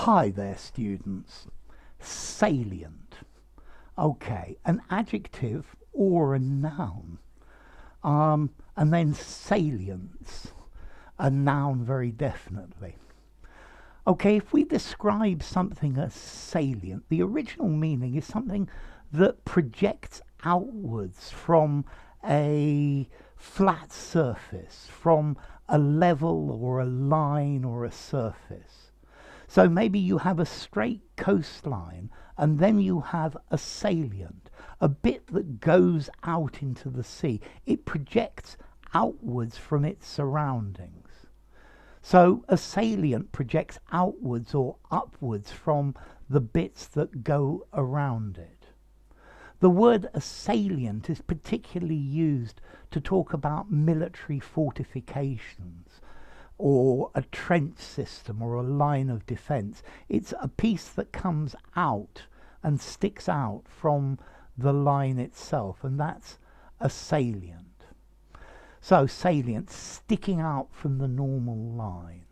Hi there, students. Salient. Okay, an adjective or a noun. And then salience, a noun very definitely. Okay, if we describe something as salient, the original meaning is something that projects outwards from a flat surface, from a level or a line or a surface. So maybe you have a straight coastline and then you have a salient, a bit that goes out into the sea. It projects outwards from its surroundings. So a salient projects outwards or upwards from the bits that go around it. The word salient is particularly used to talk about military fortifications or a trench system or a line of defense. It's a piece that comes out and sticks out from the line itself, and that's a salient. So salient, sticking out from the normal line.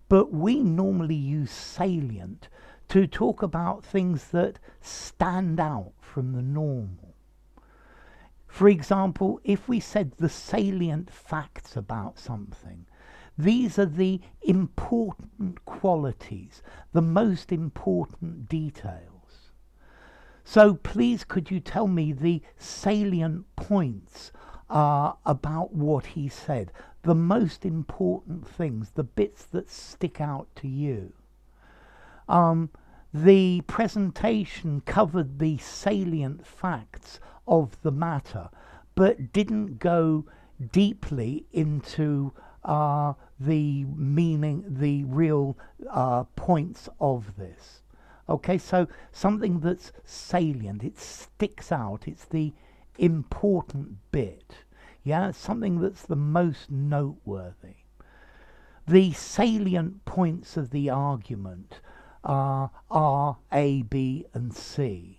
But we normally use salient to talk about things that stand out from the normal. For example, if we said the salient facts about something, these are the important qualities, the most important details. So please could you tell me the salient points about what he said, the most important things, the bits that stick out to you. The presentation covered the salient facts of the matter, but didn't go deeply into the meaning, the real points of this. Okay, so something that's salient, it sticks out, it's the important bit. Yeah, something that's the most noteworthy. The salient points of the argument are A, B, and C.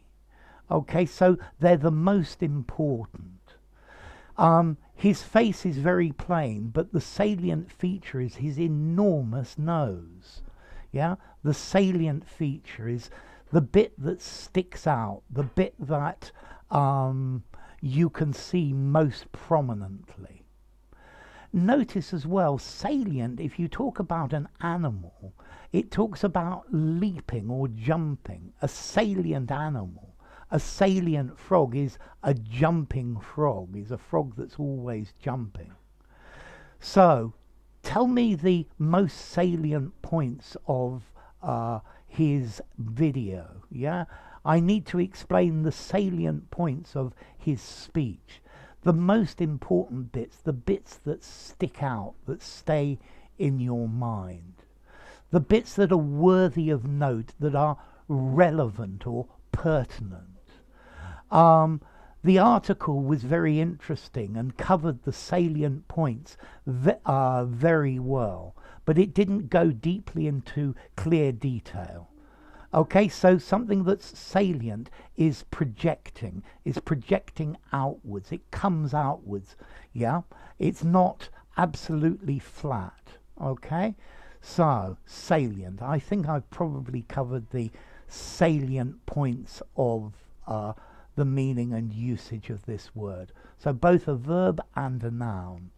Okay, so they're the most important. His face is very plain, but the salient feature is his enormous nose. Yeah, the salient feature is the bit that sticks out, the bit that you can see most prominently. Notice as well, salient, if you talk about an animal, it talks about leaping or jumping. A salient animal, a salient frog is a jumping frog, is a frog that's always jumping. So, tell me the most salient points of his video, yeah? I need to explain the salient points of his speech. The most important bits, the bits that stick out, that stay in your mind. The bits that are worthy of note, that are relevant or pertinent. The article was very interesting and covered the salient points very well, but it didn't go deeply into clear detail. Okay, so something that's salient is projecting outwards. It comes outwards, yeah? It's not absolutely flat, okay? So, salient. I think I've probably covered the salient points of the meaning and usage of this word. So both a verb and a noun.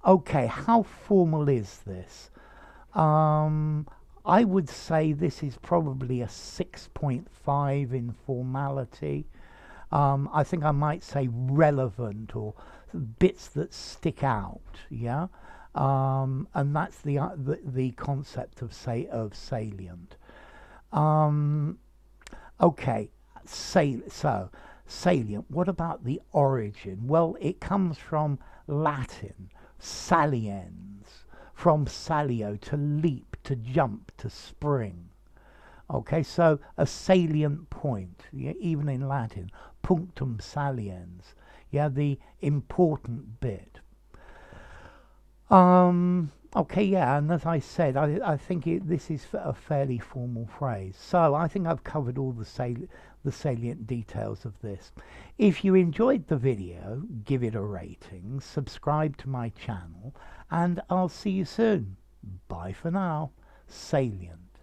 Okay, how formal is this? I would say this is probably a 6.5 in formality. I think I might say relevant or bits that stick out, yeah? And that's the concept of salient. Okay, so salient. What about the origin? Well, it comes from Latin, saliens, from salio, to leap, to jump, to spring. Okay, so a salient point, yeah, even in Latin, punctum saliens, yeah, the important bit. Okay, yeah, and as I said, I think this is a fairly formal phrase. So I think I've covered all the salient details of this. If you enjoyed the video, give it a rating, subscribe to my channel, and I'll see you soon. Bye for now. Salient.